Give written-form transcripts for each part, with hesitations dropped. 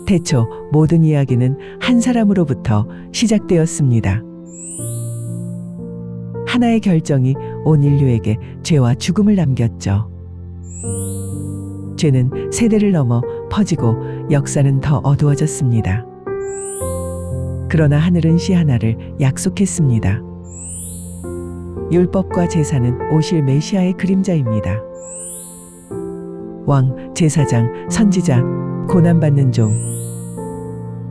태초 모든 이야기는 한 사람으로부터 시작되었습니다. 하나의 결정이 온 인류에게 죄와 죽음을 남겼죠. 죄는 세대를 넘어 퍼지고 역사는 더 어두워졌습니다. 그러나 하늘은 시 하나를 약속했습니다. 율법과 제사는 오실 메시아의 그림자입니다. 왕, 제사장, 선지자, 고난받는 종,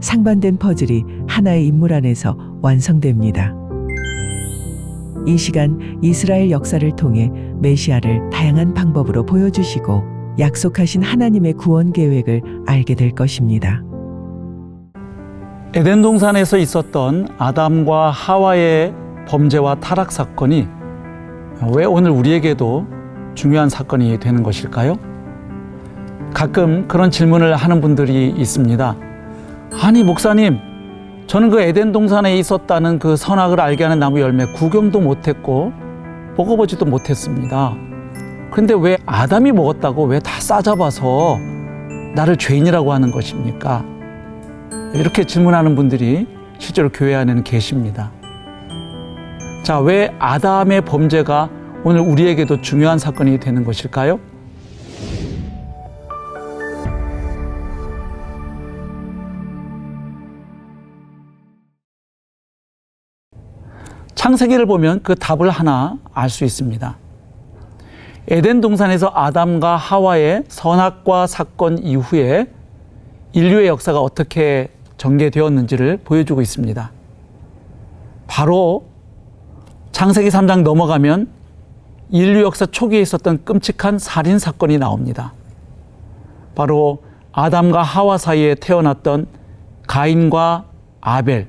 상반된 퍼즐이 하나의 인물 안에서 완성됩니다. 이 시간 이스라엘 역사를 통해 메시아를 다양한 방법으로 보여주시고 약속하신 하나님의 구원 계획을 알게 될 것입니다. 에덴 동산에서 있었던 아담과 하와의 범죄와 타락 사건이 왜 오늘 우리에게도 중요한 사건이 되는 것일까요? 가끔 그런 질문을 하는 분들이 있습니다. 아니 목사님, 저는 그 에덴 동산에 있었다는 그 선악을 알게 하는 나무 열매 구경도 못했고 먹어보지도 못했습니다. 그런데 왜 아담이 먹었다고 왜 다 싸잡아서 나를 죄인이라고 하는 것입니까? 이렇게 질문하는 분들이 실제로 교회 안에는 계십니다. 자, 왜 아담의 범죄가 오늘 우리에게도 중요한 사건이 되는 것일까요? 창세기를 보면 그 답을 하나 알 수 있습니다. 에덴 동산에서 아담과 하와의 선악과 사건 이후에 인류의 역사가 어떻게 전개되었는지를 보여주고 있습니다. 바로 창세기 3장 넘어가면 인류 역사 초기에 있었던 끔찍한 살인 사건이 나옵니다. 바로 아담과 하와 사이에 태어났던 가인과 아벨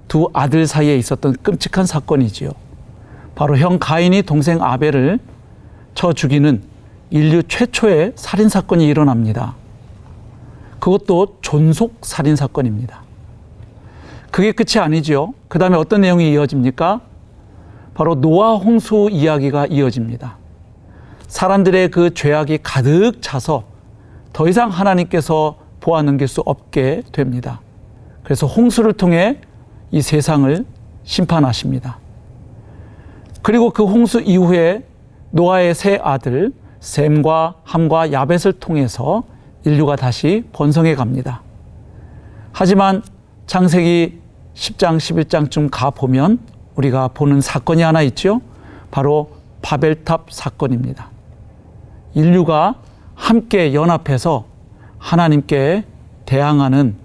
두 아들 사이에 있었던 끔찍한 사건이지요. 바로 형 가인이 동생 아벨을 쳐 죽이는 인류 최초의 살인 사건이 일어납니다. 그것도 존속 살인 사건입니다. 그게 끝이 아니죠. 그 다음에 어떤 내용이 이어집니까? 바로 노아 홍수 이야기가 이어집니다. 사람들의 그 죄악이 가득 차서 더 이상 하나님께서 보아 넘길 수 없게 됩니다. 그래서 홍수를 통해 이 세상을 심판하십니다. 그리고 그 홍수 이후에 노아의 세 아들 셈과 함과 야벳을 통해서 인류가 다시 번성해 갑니다. 하지만 창세기 10장, 11장쯤 가보면 우리가 보는 사건이 하나 있죠. 바로 바벨탑 사건입니다. 인류가 함께 연합해서 하나님께 대항하는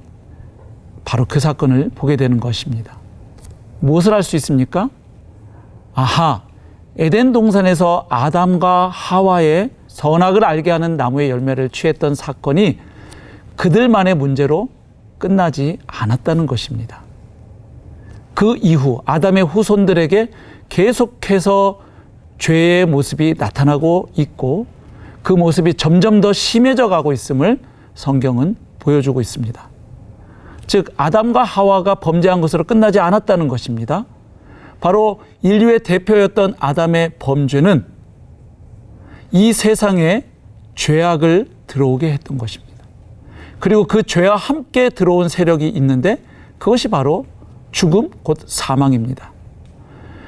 바로 그 사건을 보게 되는 것입니다. 무엇을 알 수 있습니까? 아하, 에덴 동산에서 아담과 하와의 선악을 알게 하는 나무의 열매를 취했던 사건이 그들만의 문제로 끝나지 않았다는 것입니다. 그 이후 아담의 후손들에게 계속해서 죄의 모습이 나타나고 있고 그 모습이 점점 더 심해져 가고 있음을 성경은 보여주고 있습니다. 즉 아담과 하와가 범죄한 것으로 끝나지 않았다는 것입니다. 바로 인류의 대표였던 아담의 범죄는 이 세상에 죄악을 들어오게 했던 것입니다. 그리고 그 죄와 함께 들어온 세력이 있는데 그것이 바로 죽음, 곧 사망입니다.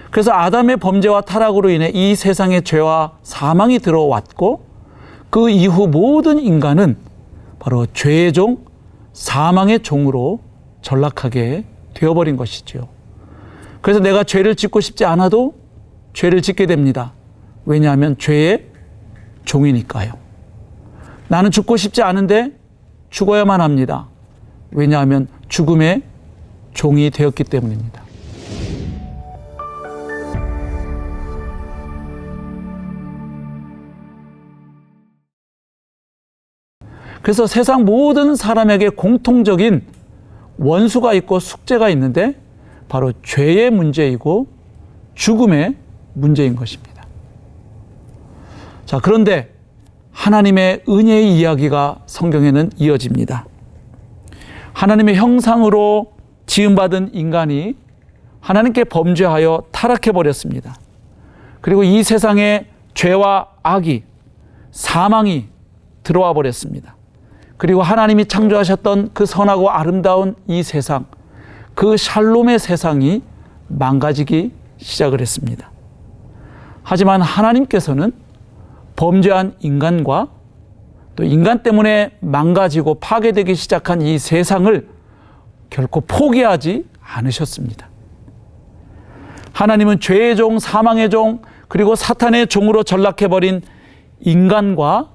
그래서 아담의 범죄와 타락으로 인해 이 세상에 죄와 사망이 들어왔고 그 이후 모든 인간은 바로 죄의 종, 사망의 종으로 전락하게 되어버린 것이지요. 그래서 내가 죄를 짓고 싶지 않아도 죄를 짓게 됩니다. 왜냐하면 죄의 종이니까요. 나는 죽고 싶지 않은데 죽어야만 합니다. 왜냐하면 죽음의 종이 되었기 때문입니다. 그래서 세상 모든 사람에게 공통적인 원수가 있고 숙제가 있는데 바로 죄의 문제이고 죽음의 문제인 것입니다. 자, 그런데 하나님의 은혜의 이야기가 성경에는 이어집니다. 하나님의 형상으로 지음받은 인간이 하나님께 범죄하여 타락해버렸습니다. 그리고 이 세상에 죄와 악이, 사망이 들어와 버렸습니다. 그리고 하나님이 창조하셨던 그 선하고 아름다운 이 세상, 그 샬롬의 세상이 망가지기 시작을 했습니다. 하지만 하나님께서는 범죄한 인간과 또 인간 때문에 망가지고 파괴되기 시작한 이 세상을 결코 포기하지 않으셨습니다. 하나님은 죄의 종, 사망의 종, 그리고 사탄의 종으로 전락해버린 인간과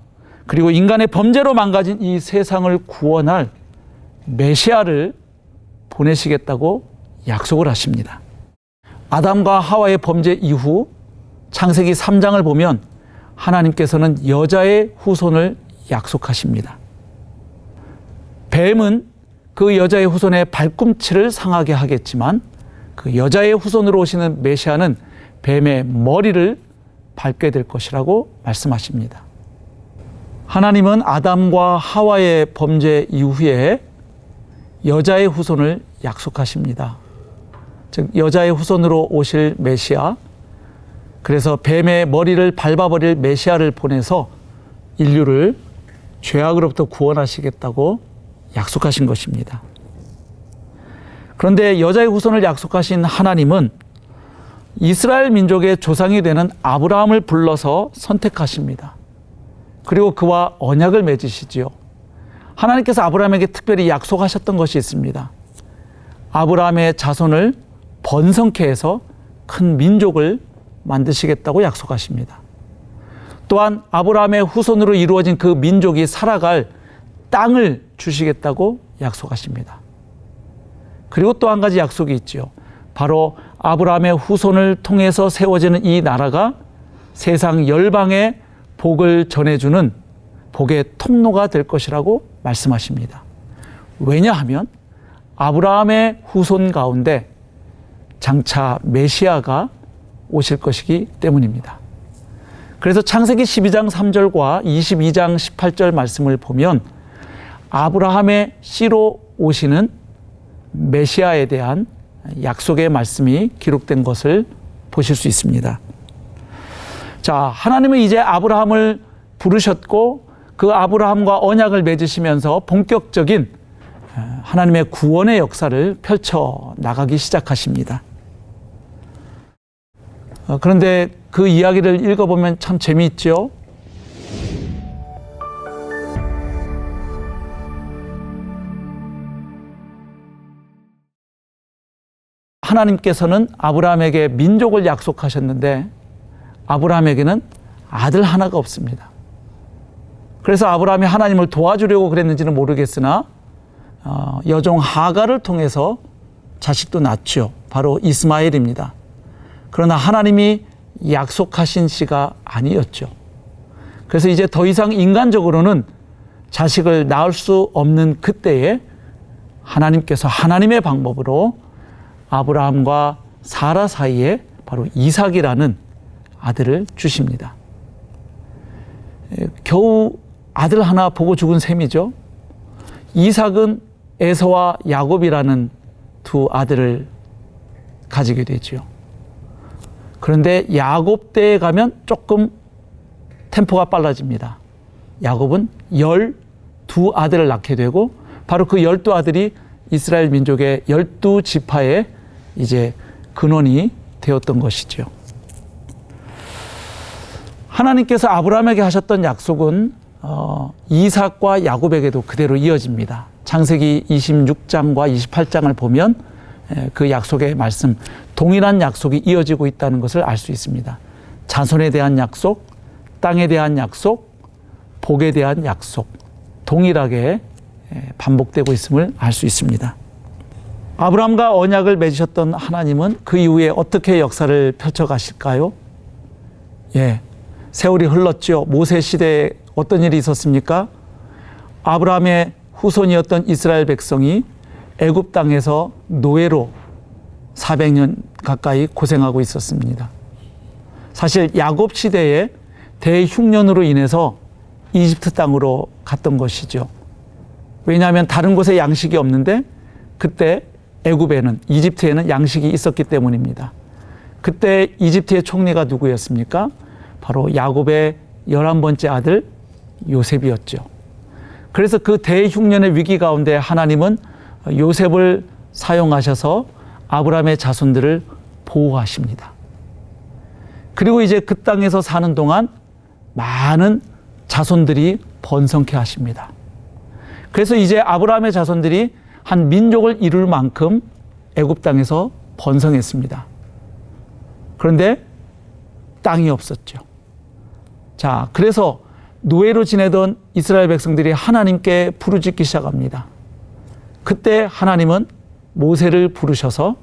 그리고 인간의 범죄로 망가진 이 세상을 구원할 메시아를 보내시겠다고 약속을 하십니다. 아담과 하와의 범죄 이후 창세기 3장을 보면 하나님께서는 여자의 후손을 약속하십니다. 뱀은 그 여자의 후손의 발꿈치를 상하게 하겠지만 그 여자의 후손으로 오시는 메시아는 뱀의 머리를 밟게 될 것이라고 말씀하십니다. 하나님은 아담과 하와의 범죄 이후에 여자의 후손을 약속하십니다. 즉 여자의 후손으로 오실 메시아, 그래서 뱀의 머리를 밟아버릴 메시아를 보내서 인류를 죄악으로부터 구원하시겠다고 약속하신 것입니다. 그런데 여자의 후손을 약속하신 하나님은 이스라엘 민족의 조상이 되는 아브라함을 불러서 선택하십니다. 그리고 그와 언약을 맺으시지요. 하나님께서 아브라함에게 특별히 약속하셨던 것이 있습니다. 아브라함의 자손을 번성케 해서 큰 민족을 만드시겠다고 약속하십니다. 또한 아브라함의 후손으로 이루어진 그 민족이 살아갈 땅을 주시겠다고 약속하십니다. 그리고 또 한 가지 약속이 있죠. 바로 아브라함의 후손을 통해서 세워지는 이 나라가 세상 열방에 복을 전해주는 복의 통로가 될 것이라고 말씀하십니다. 왜냐하면 아브라함의 후손 가운데 장차 메시아가 오실 것이기 때문입니다. 그래서 창세기 12장 3절과 22장 18절 말씀을 보면 아브라함의 씨로 오시는 메시아에 대한 약속의 말씀이 기록된 것을 보실 수 있습니다. 자, 하나님은 이제 아브라함을 부르셨고 그 아브라함과 언약을 맺으시면서 본격적인 하나님의 구원의 역사를 펼쳐 나가기 시작하십니다. 그런데 그 이야기를 읽어보면 참 재미있죠. 하나님께서는 아브라함에게 민족을 약속하셨는데 아브라함에게는 아들 하나가 없습니다. 그래서 아브라함이 하나님을 도와주려고 그랬는지는 모르겠으나 여종 하갈을 통해서 자식도 낳죠. 바로 이스마엘입니다. 그러나 하나님이 약속하신 씨가 아니었죠. 그래서 이제 더 이상 인간적으로는 자식을 낳을 수 없는 그때에 하나님께서 하나님의 방법으로 아브라함과 사라 사이에 바로 이삭이라는 아들을 주십니다. 겨우 아들 하나 보고 죽은 셈이죠. 이삭은 에서와 야곱이라는 두 아들을 가지게 되죠. 그런데 야곱 때에 가면 조금 템포가 빨라집니다. 야곱은 12아들을 낳게 되고 바로 그 12아들이 이스라엘 민족의 12지파의 이제 근원이 되었던 것이죠. 하나님께서 아브라함에게 하셨던 약속은 이삭과 야곱에게도 그대로 이어집니다. 창세기 26장과 28장을 보면 그 약속의 말씀, 동일한 약속이 이어지고 있다는 것을 알 수 있습니다. 자손에 대한 약속, 땅에 대한 약속, 복에 대한 약속, 동일하게 반복되고 있음을 알 수 있습니다. 아브라함과 언약을 맺으셨던 하나님은 그 이후에 어떻게 역사를 펼쳐가실까요? 세월이 흘렀죠. 모세 시대에 어떤 일이 있었습니까? 아브라함의 후손이었던 이스라엘 백성이 애굽 땅에서 노예로 400년 가까이 고생하고 있었습니다. 사실 야곱 시대에 대흉년으로 인해서 이집트 땅으로 갔던 것이죠. 왜냐하면 다른 곳에 양식이 없는데 그때 애굽에는, 이집트에는 양식이 있었기 때문입니다. 그때 이집트의 총리가 누구였습니까? 바로 야곱의 11번째 아들 요셉이었죠. 그래서 그 대흉년의 위기 가운데 하나님은 요셉을 사용하셔서 아브라함의 자손들을 보호하십니다. 그리고 이제 그 땅에서 사는 동안 많은 자손들이 번성케 하십니다. 그래서 이제 아브라함의 자손들이 한 민족을 이룰 만큼 애굽 땅에서 번성했습니다. 그런데 땅이 없었죠. 자, 그래서 노예로 지내던 이스라엘 백성들이 하나님께 부르짖기 시작합니다. 그때 하나님은 모세를 부르셔서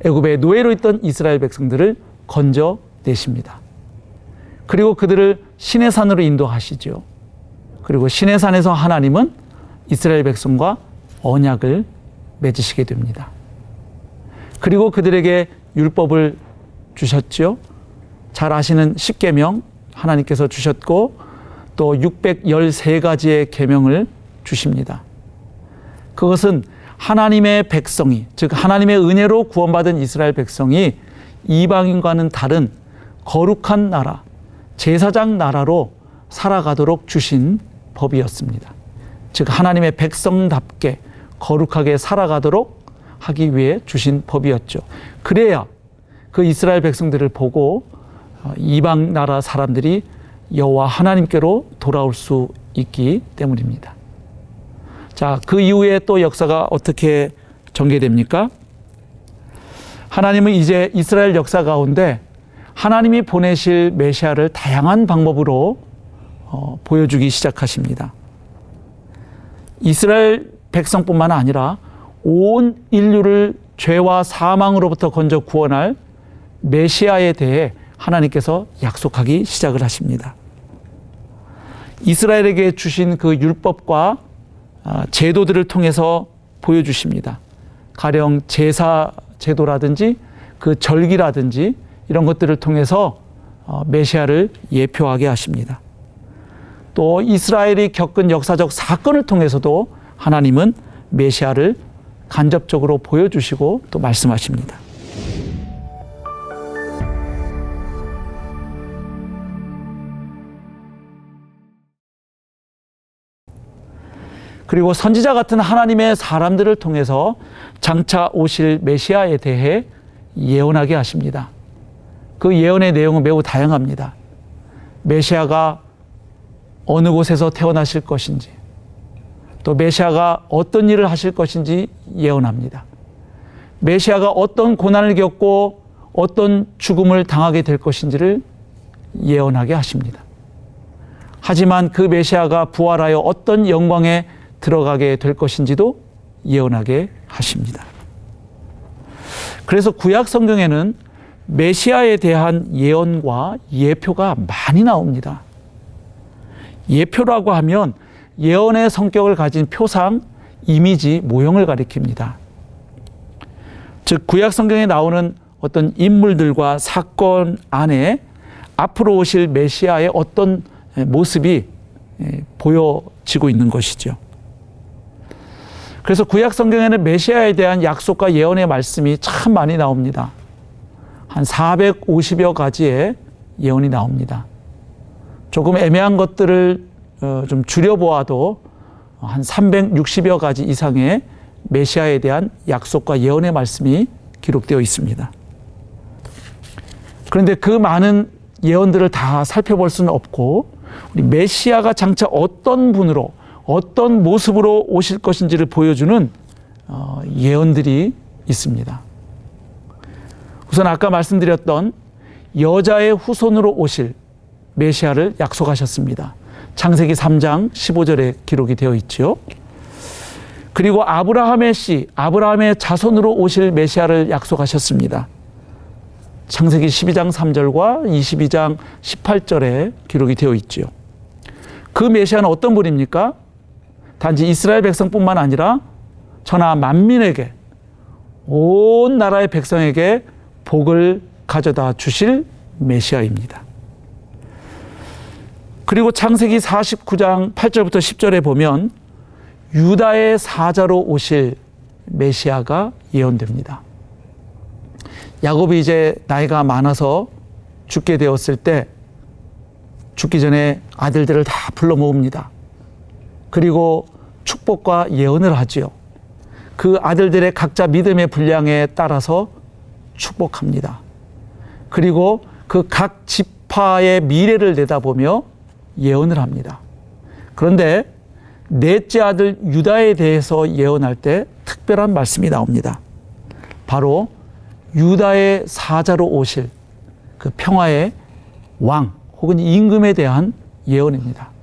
애굽에 노예로 있던 이스라엘 백성들을 건져내십니다. 그리고 그들을 시내산으로 인도하시죠. 그리고 시내산에서 하나님은 이스라엘 백성과 언약을 맺으시게 됩니다. 그리고 그들에게 율법을 주셨죠. 잘 아시는 십계명 하나님께서 주셨고 또 613가지의 계명을 주십니다. 그것은 하나님의 백성이, 즉 하나님의 은혜로 구원받은 이스라엘 백성이 이방인과는 다른 거룩한 나라, 제사장 나라로 살아가도록 주신 법이었습니다. 즉 하나님의 백성답게 거룩하게 살아가도록 하기 위해 주신 법이었죠. 그래야 그 이스라엘 백성들을 보고 이방 나라 사람들이 여호와 하나님께로 돌아올 수 있기 때문입니다. 자, 그 이후에 또 역사가 어떻게 전개됩니까? 하나님은 이제 이스라엘 역사 가운데 하나님이 보내실 메시아를 다양한 방법으로 보여주기 시작하십니다. 이스라엘 백성뿐만 아니라 온 인류를 죄와 사망으로부터 건져 구원할 메시아에 대해 하나님께서 약속하기 시작을 하십니다. 이스라엘에게 주신 그 율법과 제도들을 통해서 보여주십니다. 가령 제사 제도라든지 그 절기라든지 이런 것들을 통해서 메시아를 예표하게 하십니다. 또 이스라엘이 겪은 역사적 사건을 통해서도 하나님은 메시아를 간접적으로 보여주시고 또 말씀하십니다. 그리고 선지자 같은 하나님의 사람들을 통해서 장차 오실 메시아에 대해 예언하게 하십니다. 그 예언의 내용은 매우 다양합니다. 메시아가 어느 곳에서 태어나실 것인지, 또 메시아가 어떤 일을 하실 것인지 예언합니다. 메시아가 어떤 고난을 겪고 어떤 죽음을 당하게 될 것인지를 예언하게 하십니다. 하지만 그 메시아가 부활하여 어떤 영광에 들어가게 될 것인지도 예언하게 하십니다. 그래서 구약 성경에는 메시아에 대한 예언과 예표가 많이 나옵니다. 예표라고 하면 예언의 성격을 가진 표상, 이미지, 모형을 가리킵니다. 즉 구약 성경에 나오는 어떤 인물들과 사건 안에 앞으로 오실 메시아의 어떤 모습이 보여지고 있는 것이죠. 그래서 구약 성경에는 메시아에 대한 약속과 예언의 말씀이 참 많이 나옵니다. 한 450여 가지의 예언이 나옵니다. 조금 애매한 것들을 좀 줄여보아도 한 360여 가지 이상의 메시아에 대한 약속과 예언의 말씀이 기록되어 있습니다. 그런데 그 많은 예언들을 다 살펴볼 수는 없고 우리 메시아가 장차 어떤 분으로 어떤 모습으로 오실 것인지를 보여주는 예언들이 있습니다. 우선 아까 말씀드렸던 여자의 후손으로 오실 메시아를 약속하셨습니다. 창세기 3장 15절에 기록이 되어 있죠. 그리고 아브라함의 씨, 아브라함의 자손으로 오실 메시아를 약속하셨습니다. 창세기 12장 3절과 22장 18절에 기록이 되어 있죠. 그 메시아는 어떤 분입니까? 단지 이스라엘 백성뿐만 아니라 천하 만민에게, 온 나라의 백성에게 복을 가져다 주실 메시아입니다. 그리고 창세기 49장 8절부터 10절에 보면 유다의 사자로 오실 메시아가 예언됩니다. 야곱이 이제 나이가 많아서 죽게 되었을 때 죽기 전에 아들들을 다 불러 모읍니다. 그리고 축복과 예언을 하지요. 그 아들들의 각자 믿음의 분량에 따라서 축복합니다. 그리고 그 각 지파의 미래를 내다보며 예언을 합니다. 그런데 넷째 아들 유다에 대해서 예언할 때 특별한 말씀이 나옵니다. 바로 유다의 사자로 오실 그 평화의 왕 혹은 임금에 대한 예언입니다.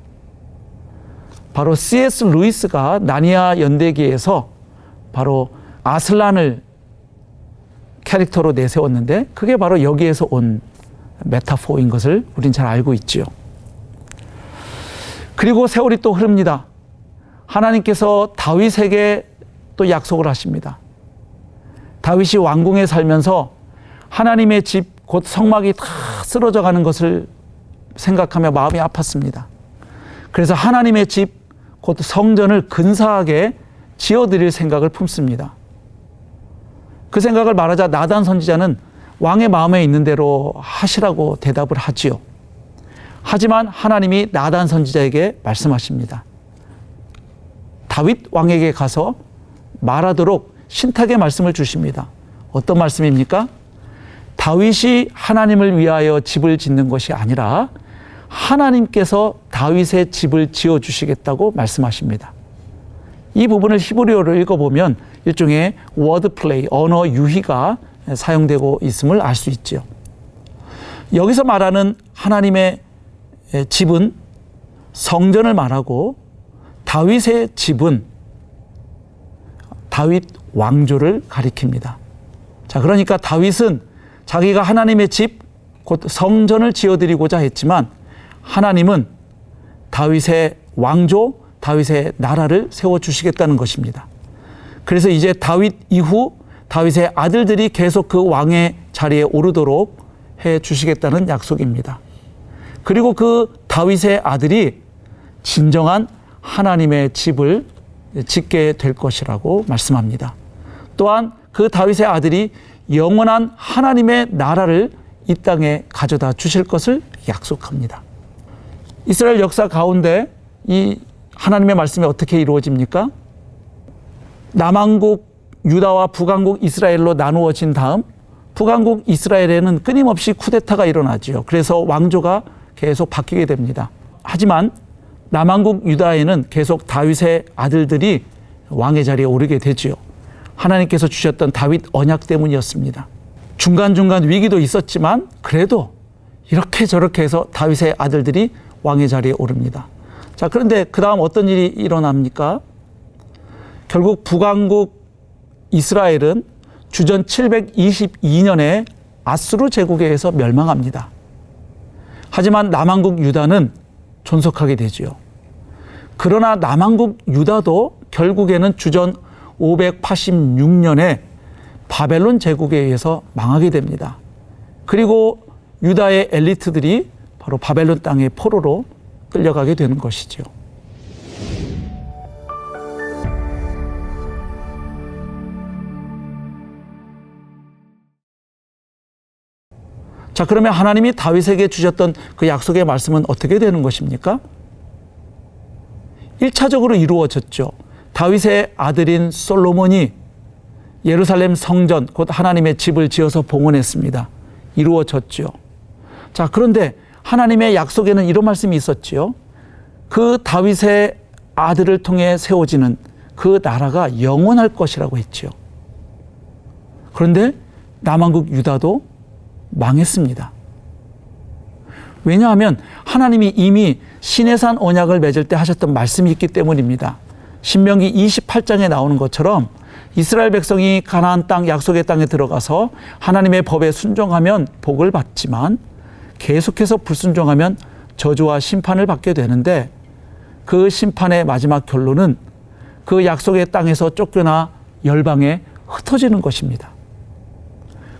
바로 C.S. 루이스가 나니아 연대기에서 바로 아슬란을 캐릭터로 내세웠는데 그게 바로 여기에서 온 메타포인 것을 우린 잘 알고 있지요. 그리고 세월이 또 흐릅니다. 하나님께서 다윗에게 또 약속을 하십니다. 다윗이 왕궁에 살면서 하나님의 집, 곧 성막이 다 쓰러져 가는 것을 생각하며 마음이 아팠습니다. 그래서 하나님의 집, 곧 성전을 근사하게 지어드릴 생각을 품습니다. 그 생각을 말하자 나단 선지자는 왕의 마음에 있는 대로 하시라고 대답을 하지요. 하지만 하나님이 나단 선지자에게 말씀하십니다. 다윗 왕에게 가서 말하도록 신탁의 말씀을 주십니다. 어떤 말씀입니까? 다윗이 하나님을 위하여 집을 짓는 것이 아니라 하나님께서 다윗의 집을 지어주시겠다고 말씀하십니다. 이 부분을 히브리어로 읽어보면 일종의 워드플레이, 언어 유희가 사용되고 있음을 알 수 있죠. 여기서 말하는 하나님의 집은 성전을 말하고 다윗의 집은 다윗 왕조를 가리킵니다. 자, 그러니까 다윗은 자기가 하나님의 집, 곧 성전을 지어드리고자 했지만 하나님은 다윗의 왕조, 다윗의 나라를 세워주시겠다는 것입니다. 그래서 이제 다윗 이후 다윗의 아들들이 계속 그 왕의 자리에 오르도록 해 주시겠다는 약속입니다. 그리고 그 다윗의 아들이 진정한 하나님의 집을 짓게 될 것이라고 말씀합니다. 또한 그 다윗의 아들이 영원한 하나님의 나라를 이 땅에 가져다 주실 것을 약속합니다. 이스라엘 역사 가운데 이 하나님의 말씀이 어떻게 이루어집니까? 남왕국 유다와 북왕국 이스라엘로 나누어진 다음 북왕국 이스라엘에는 끊임없이 쿠데타가 일어나지요. 그래서 왕조가 계속 바뀌게 됩니다. 하지만 남왕국 유다에는 계속 다윗의 아들들이 왕의 자리에 오르게 되지요. 하나님께서 주셨던 다윗 언약 때문이었습니다. 중간중간 위기도 있었지만 그래도 이렇게 저렇게 해서 다윗의 아들들이 왕의 자리에 오릅니다. 자, 그런데 그 다음 어떤 일이 일어납니까? 결국 북왕국 이스라엘은 주전 722년에 아수르 제국에 의해서 멸망합니다. 하지만 남왕국 유다는 존속하게 되지요. 그러나 남왕국 유다도 결국에는 주전 586년에 바벨론 제국에 의해서 망하게 됩니다. 그리고 유다의 엘리트들이 바로 바벨론 땅의 포로로 끌려가게 되는 것이죠. 자, 그러면 하나님이 다윗에게 주셨던 그 약속의 말씀은 어떻게 되는 것입니까? 1차적으로 이루어졌죠. 다윗의 아들인 솔로몬이 예루살렘 성전, 곧 하나님의 집을 지어서 봉헌했습니다. 이루어졌죠. 자, 그런데 하나님의 약속에는 이런 말씀이 있었지요. 그 다윗의 아들을 통해 세워지는 그 나라가 영원할 것이라고 했지요. 그런데 남왕국 유다도 망했습니다. 왜냐하면 하나님이 이미 시내산 언약을 맺을 때 하셨던 말씀이 있기 때문입니다. 신명기 28장에 나오는 것처럼 이스라엘 백성이 가나안 땅, 약속의 땅에 들어가서 하나님의 법에 순종하면 복을 받지만 계속해서 불순종하면 저주와 심판을 받게 되는데 그 심판의 마지막 결론은 그 약속의 땅에서 쫓겨나 열방에 흩어지는 것입니다.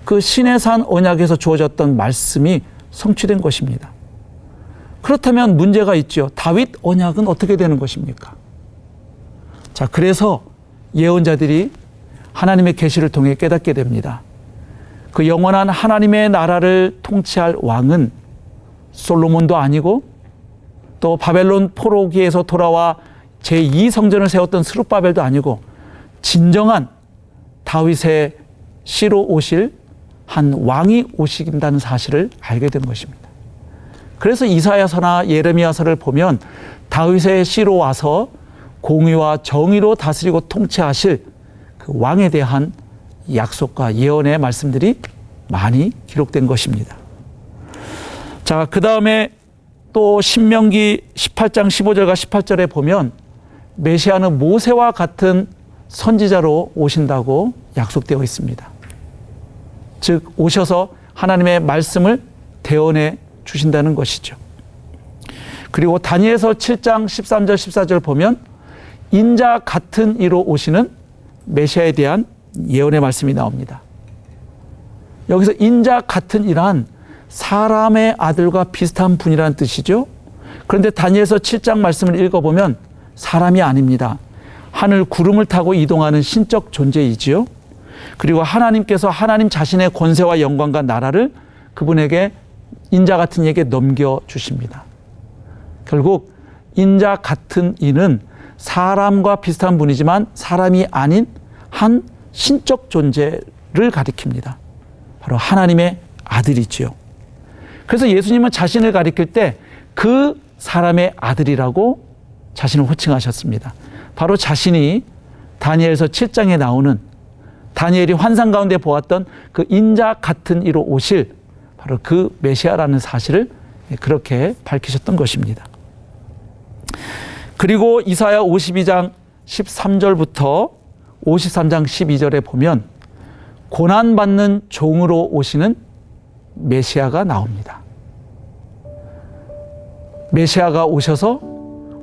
그 시내산 언약에서 주어졌던 말씀이 성취된 것입니다. 그렇다면 문제가 있죠. 다윗 언약은 어떻게 되는 것입니까? 자, 그래서 예언자들이 하나님의 계시를 통해 깨닫게 됩니다. 그 영원한 하나님의 나라를 통치할 왕은 솔로몬도 아니고 또 바벨론 포로기에서 돌아와 제2성전을 세웠던 스룹바벨도 아니고 진정한 다윗의 씨로 오실 한 왕이 오신다는 사실을 알게 된 것입니다. 그래서 이사야서나 예레미야서를 보면 다윗의 씨로 와서 공의와 정의로 다스리고 통치하실 그 왕에 대한 약속과 예언의 말씀들이 많이 기록된 것입니다. 자, 그 다음에 또 신명기 18장 15절과 18절에 보면 메시아는 모세와 같은 선지자로 오신다고 약속되어 있습니다. 즉 오셔서 하나님의 말씀을 대언해 주신다는 것이죠. 그리고 다니엘서 7장 13절 14절 보면 인자 같은 이로 오시는 메시아에 대한 예언의 말씀이 나옵니다. 여기서 인자 같은 이란 사람의 아들과 비슷한 분이라는 뜻이죠. 그런데 다니엘서 7장 말씀을 읽어보면 사람이 아닙니다. 하늘 구름을 타고 이동하는 신적 존재이지요. 그리고 하나님께서 하나님 자신의 권세와 영광과 나라를 그분에게 인자 같은 이에게 넘겨주십니다. 결국 인자 같은 이는 사람과 비슷한 분이지만 사람이 아닌 한 신적 존재를 가리킵니다. 바로 하나님의 아들이지요. 그래서 예수님은 자신을 가리킬 때 그 사람의 아들이라고 자신을 호칭하셨습니다. 바로 자신이 다니엘서 7장에 나오는 다니엘이 환상 가운데 보았던 그 인자 같은 이로 오실 바로 그 메시아라는 사실을 그렇게 밝히셨던 것입니다. 그리고 이사야 52장 13절부터 53장 12절에 보면 고난받는 종으로 오시는 메시아가 나옵니다. 메시아가 오셔서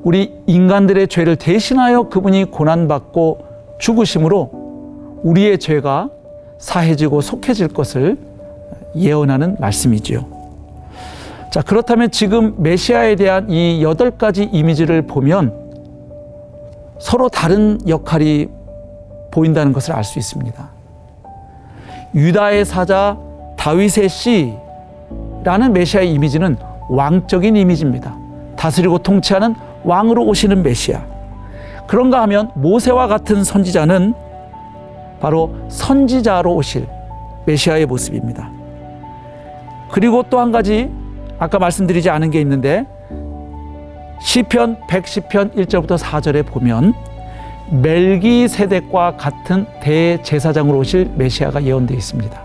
우리 인간들의 죄를 대신하여 그분이 고난받고 죽으심으로 우리의 죄가 사해지고 속해질 것을 예언하는 말씀이지요. 자, 그렇다면 지금 메시아에 대한 이 8가지 이미지를 보면 서로 다른 역할이 보인다는 것을 알 수 있습니다. 유다의 사자 다윗의 씨라는 메시아의 이미지는 왕적인 이미지입니다. 다스리고 통치하는 왕으로 오시는 메시아. 그런가 하면 모세와 같은 선지자는 바로 선지자로 오실 메시아의 모습입니다. 그리고 또 한 가지 아까 말씀드리지 않은 게 있는데 시편 110편 1절부터 4절에 보면 멜기세덱과 같은 대제사장으로 오실 메시아가 예언되어 있습니다.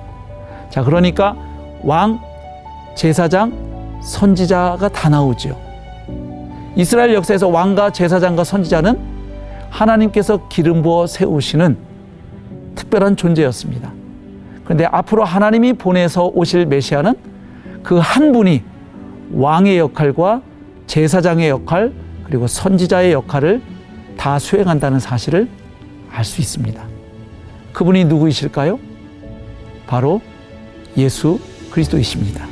자, 그러니까 왕, 제사장, 선지자가 다 나오죠. 이스라엘 역사에서 왕과 제사장과 선지자는 하나님께서 기름 부어 세우시는 특별한 존재였습니다. 그런데 앞으로 하나님이 보내서 오실 메시아는 그 한 분이 왕의 역할과 제사장의 역할 그리고 선지자의 역할을 다 수행한다는 사실을 알 수 있습니다. 그분이 누구이실까요? 바로 예수 그리스도이십니다.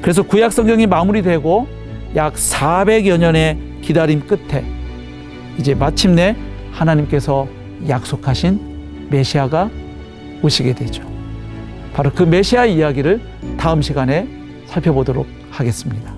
그래서 구약 성경이 마무리되고 약 400여 년의 기다림 끝에 이제 마침내 하나님께서 약속하신 메시아가 오시게 되죠. 바로 그 메시아 이야기를 다음 시간에 살펴보도록 하겠습니다.